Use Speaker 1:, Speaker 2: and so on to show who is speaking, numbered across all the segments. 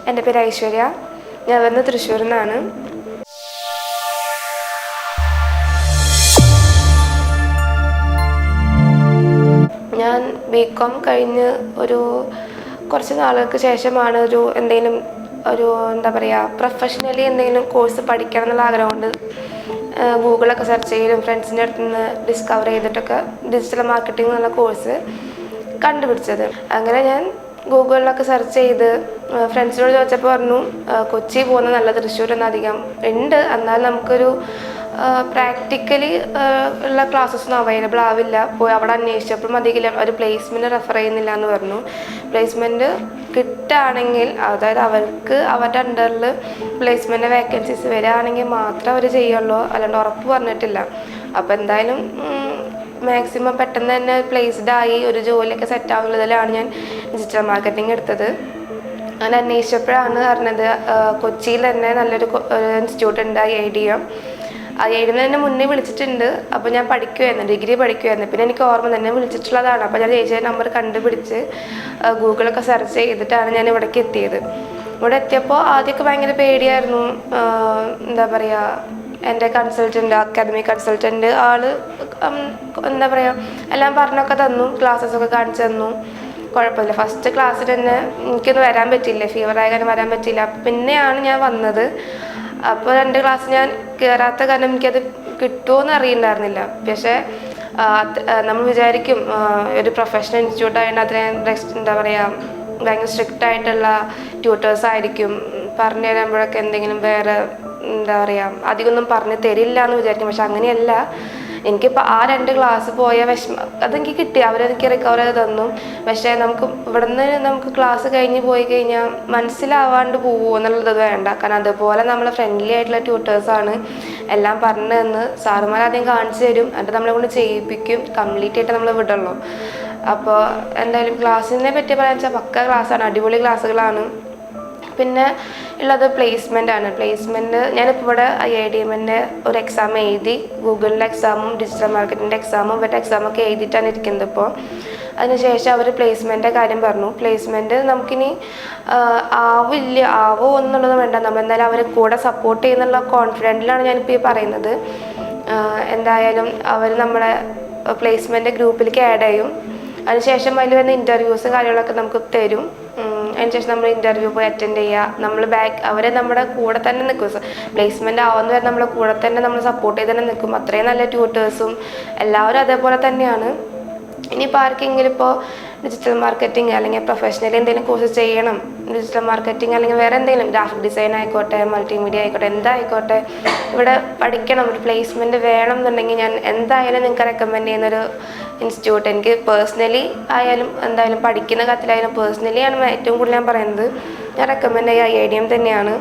Speaker 1: എൻ്റെ പേര് ഐശ്വര്യ. ഞാൻ വരുന്നത് തൃശ്ശൂരിൽ നിന്നാണ്. ഞാൻ ബികോം കഴിഞ്ഞ് കുറച്ച് നാളുകൾക്ക് ശേഷമാണ് എന്താ പറയുക, പ്രൊഫഷണലി എന്തെങ്കിലും കോഴ്സ് പഠിക്കണം എന്നുള്ള ആഗ്രഹമുണ്ട്. ഗൂഗിളൊക്കെ സെർച്ച് ചെയ്യലും ഫ്രണ്ട്സിൻ്റെ അടുത്ത് നിന്ന് ഡിസ്കവർ ചെയ്തിട്ടൊക്കെ ഡിജിറ്റൽ മാർക്കറ്റിംഗ് എന്നുള്ള കോഴ്സ് കണ്ടുപിടിച്ചത്. അങ്ങനെ ഞാൻ ഗൂഗിളിലൊക്കെ സെർച്ച് ചെയ്ത് ഫ്രണ്ട്സിനോട് ചോദിച്ചപ്പോൾ പറഞ്ഞു കൊച്ചി പോകുന്നത് നല്ല, തൃശ്ശൂരൊന്നും അധികം ഉണ്ട്, എന്നാൽ നമുക്കൊരു പ്രാക്ടിക്കലി ഉള്ള ക്ലാസ്സസൊന്നും അവൈലബിൾ ആവില്ല. പോയി അവിടെ അന്വേഷിച്ചപ്പോഴും അധികം ഒരു പ്ലേസ്മെൻറ്റ് റെഫർ ചെയ്യുന്നില്ല എന്ന് പറഞ്ഞു. പ്ലേസ്മെൻറ്റ് കിട്ടുകയാണെങ്കിൽ, അതായത് അവർക്ക് അവരുടെ അണ്ടറിൽ പ്ലേസ്മെൻറ്റ് വേക്കൻസീസ് വരികയാണെങ്കിൽ മാത്രമേ അവർ ചെയ്യുള്ളൂ, അല്ലാണ്ട് ഉറപ്പ് പറഞ്ഞിട്ടില്ല. അപ്പോൾ എന്തായാലും മാക്സിമം പെട്ടെന്ന് തന്നെ പ്ലേസ്ഡായി ഒരു ജോലിയൊക്കെ സെറ്റ് ആവുന്നതിലാണ് ഞാൻ ഡിജിറ്റൽ മാർക്കറ്റിംഗ് എടുത്തത്. അങ്ങനെ അന്വേഷിച്ചപ്പോഴാണ് അറിഞ്ഞത് കൊച്ചിയിൽ തന്നെ നല്ലൊരു ഇൻസ്റ്റിറ്റ്യൂട്ട് ഉണ്ട്, IIDM. IIDM തന്നെ മുന്നേ വിളിച്ചിട്ടുണ്ട്. അപ്പോൾ ഞാൻ ഡിഗ്രി പഠിക്കുമായിരുന്നു. പിന്നെ എനിക്ക് ഓർമ്മ തന്നെ വിളിച്ചിട്ടുള്ളതാണ്. അപ്പോൾ ഞാൻ ചേച്ചിയുടെ നമ്പർ കണ്ടുപിടിച്ച് ഗൂഗിളൊക്കെ സെർച്ച് ചെയ്തിട്ടാണ് ഞാൻ ഇവിടേക്ക് എത്തിയത്. ഇവിടെ എത്തിയപ്പോൾ ആദ്യമൊക്കെ ഭയങ്കര പേടിയായിരുന്നു. എന്താ പറയുക, എൻ്റെ അക്കാദമിക് കൺസൾട്ടൻ്റ് എന്താ പറയുക, എല്ലാം പറഞ്ഞൊക്കെ തന്നു, ക്ലാസ്സസൊക്കെ കാണിച്ചു തന്നു. കുഴപ്പമില്ല. ഫസ്റ്റ് ക്ലാസ്സിൽ തന്നെ എനിക്കൊന്നും വരാൻ പറ്റില്ല, ഫീവറായ വരാൻ പറ്റില്ല. പിന്നെയാണ് ഞാൻ വന്നത്. അപ്പോൾ 2 ക്ലാസ് ഞാൻ കയറാത്ത കാരണം എനിക്കത് കിട്ടുമോയെന്ന് അറിയുന്നുണ്ടായിരുന്നില്ല. പക്ഷേ നമ്മൾ വിചാരിക്കും ഒരു പ്രൊഫഷണൽ ഇൻസ്റ്റിറ്റ്യൂട്ട് ആയതുകൊണ്ട് അത്രയും എന്താ പറയുക, ഭയങ്കര സ്ട്രിക്റ്റ് ആയിട്ടുള്ള ട്യൂട്ടേഴ്സ് ആയിരിക്കും, പറഞ്ഞു തരുമ്പോഴൊക്കെ എന്തെങ്കിലും വേറെ എന്താ പറയുക അധികമൊന്നും പറഞ്ഞു തരില്ല എന്ന് വിചാരിക്കും. പക്ഷെ അങ്ങനെയല്ല. എനിക്കിപ്പോൾ ആ 2 ക്ലാസ് പോയ അതെനിക്ക് കിട്ടി, അവരെനിക്ക് റിക്കവർ ചെയ്ത് തന്നു. പക്ഷേ നമുക്ക് ക്ലാസ് കഴിഞ്ഞ് പോയി കഴിഞ്ഞാൽ മനസ്സിലാവാണ്ട് പോകുമോ എന്നുള്ളത് വേണ്ട. കാരണം അതുപോലെ നമ്മൾ ഫ്രണ്ട്ലി ആയിട്ടുള്ള ട്യൂട്ടേഴ്സാണ്, എല്ലാം പറഞ്ഞു തന്ന് സാറുമാർ ആദ്യം കാണിച്ചു തരും, എന്നിട്ട് നമ്മളെ കൊണ്ട് ചെയ്യിപ്പിക്കും, കംപ്ലീറ്റ് ആയിട്ട് നമ്മൾ വിടുള്ളൂ. അപ്പോൾ എന്തായാലും ക്ലാസ്സിനെ പറ്റി പറയാൻ വെച്ചാൽ പക്ക ക്ലാസ്സാണ്, അടിപൊളി ക്ലാസ്സുകളാണ്. പിന്നെ ഉള്ളത് പ്ലേസ്മെൻ്റ് ആണ്. പ്ലേസ്മെൻറ്റ് ഞാനിപ്പോൾ ഇവിടെ IIDMൻ്റെ ഒരു എക്സാം എഴുതി, ഗൂഗിളിൻ്റെ എക്സാമും ഡിജിറ്റൽ മാർക്കറ്റിൻ്റെ എക്സാമും ഇവരുടെ എക്സാമൊക്കെ എഴുതിയിട്ടാണ് ഇരിക്കുന്നത്. ഇപ്പോൾ അതിനുശേഷം അവർ പ്ലേസ്മെൻറ്റിൻ്റെ കാര്യം പറഞ്ഞു. പ്ലേസ്മെൻറ്റ് നമുക്കിനി ആവോ എന്നുള്ളത് വേണ്ട, നമ്മൾ എന്തായാലും അവരെ കൂടെ സപ്പോർട്ട് ചെയ്യുന്നുള്ള കോൺഫിഡൻറ്റിലാണ് ഞാനിപ്പോൾ ഈ പറയുന്നത്. എന്തായാലും അവർ നമ്മളെ പ്ലേസ്മെൻറ്റ് ഗ്രൂപ്പിലേക്ക് ആഡ് ചെയ്യും. അതിനുശേഷം അതിൽ വരുന്ന ഇൻ്റർവ്യൂസും കാര്യങ്ങളൊക്കെ നമുക്ക് തരും. അതിനുശേഷം നമ്മൾ ഇൻ്റർവ്യൂ പോയി അറ്റൻഡ് ചെയ്യുക. അവരെ നമ്മുടെ കൂടെ തന്നെ നിൽക്കും. പ്ലേസ്മെൻറ്റ് ആവുന്ന വരെ നമ്മളെ കൂടെ തന്നെ നമ്മൾ സപ്പോർട്ട് ചെയ്ത് തന്നെ നിൽക്കും. അത്രയും നല്ല ട്യൂട്ടേഴ്സും എല്ലാവരും അതേപോലെ തന്നെയാണ്. ഇനിയിപ്പോൾ ആർക്കെങ്കിലും ഇപ്പോൾ ഡിജിറ്റൽ മാർക്കറ്റിംഗ് അല്ലെങ്കിൽ പ്രൊഫഷണലി എന്തെങ്കിലും കോഴ്സ് ചെയ്യണം, ഡിജിറ്റൽ മാർക്കറ്റിംഗ് അല്ലെങ്കിൽ വേറെ എന്തെങ്കിലും ഗ്രാഫിക് ഡിസൈൻ ആയിക്കോട്ടെ, മൾട്ടിമീഡിയ ആയിക്കോട്ടെ, എന്തായിക്കോട്ടെ, ഇവിടെ പഠിക്കണം, ഒരു പ്ലേസ്മെൻറ്റ് വേണം എന്നുണ്ടെങ്കിൽ ഞാൻ എന്തായാലും നിങ്ങൾക്ക് റെക്കമെൻഡ് ചെയ്യുന്നൊരു ഇൻസ്റ്റിറ്റ്യൂട്ട്, എനിക്ക് പേഴ്സണലി ആയാലും എന്തായാലും പഠിക്കുന്ന കാര്യത്തിലായാലും പേഴ്സണലി ആണ് ഏറ്റവും കൂടുതൽ ഞാൻ പറയുന്നത്, ഞാൻ റെക്കമെൻഡ് ചെയ്യുക IIDM തന്നെയാണ്.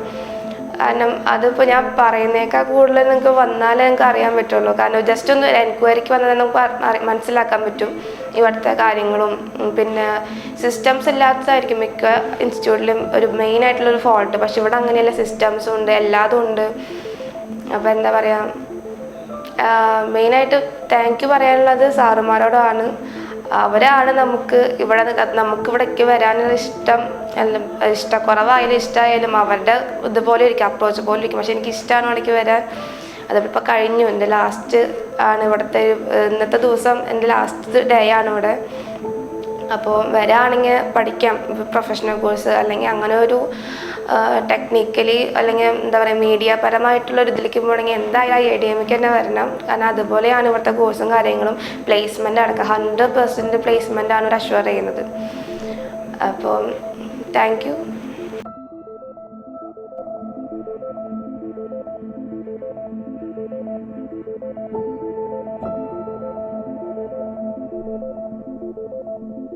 Speaker 1: കാരണം അതിപ്പോൾ ഞാൻ പറയുന്നേക്കാൾ കൂടുതൽ നിങ്ങൾക്ക് വന്നാലേ നിങ്ങൾക്ക് അറിയാൻ പറ്റുള്ളൂ. കാരണം ജസ്റ്റ് ഒന്ന് എൻക്വയറിക്ക് വന്നാൽ നമുക്ക് മനസ്സിലാക്കാൻ പറ്റും ഇവിടുത്തെ കാര്യങ്ങളും. പിന്നെ സിസ്റ്റംസ് ഇല്ലാത്തതായിരിക്കും മിക്ക ഇൻസ്റ്റിറ്റ്യൂട്ടിലും ഒരു മെയിനായിട്ടുള്ളൊരു ഫോൾട്ട്. പക്ഷെ ഇവിടെ അങ്ങനെയല്ല, സിസ്റ്റംസും ഉണ്ട്, എല്ലാതും ഉണ്ട്. അപ്പോൾ എന്താ പറയുക, മെയിനായിട്ട് താങ്ക് യു പറയാനുള്ളത് സാറുമാരോടാണ്. അവരാണ് നമുക്കിവിടേക്ക് വരാനുള്ള ഇഷ്ടക്കുറവായാലും ഇഷ്ടമായാലും അവരുടെ ഇതുപോലെ ഇരിക്കും, അപ്രോച്ച് പോലെ ഇരിക്കും. പക്ഷെ എനിക്ക് ഇഷ്ടമാണ് ഇവിടേക്ക് വരാൻ. അതിപ്പോൾ കഴിഞ്ഞു, എൻ്റെ ലാസ്റ്റ് ആണ് ഇന്നത്തെ ദിവസം എൻ്റെ ലാസ്റ്റ് ഡേ ആണ് ഇവിടെ. അപ്പോൾ വരാണെങ്കിൽ പഠിക്കാം, പ്രൊഫഷണൽ കോഴ്സ് അല്ലെങ്കിൽ അങ്ങനെ ഒരു ടെക്നിക്കലി അല്ലെങ്കിൽ എന്താ പറയുക മീഡിയ പരമായിട്ടുള്ളൊരു ഇതിലേക്ക് പോകണമെങ്കിൽ എന്തായാലും IIDMക്ക് തന്നെ വരണം. കാരണം അതുപോലെയാണ് ഇവിടുത്തെ കോഴ്സും കാര്യങ്ങളും. പ്ലേസ്മെൻ്റ് അടക്കം 100% പ്ലേസ്മെൻ്റ് ആണ് ഒരു അഷ്വർ ചെയ്യുന്നത്. അപ്പോൾ താങ്ക് യു.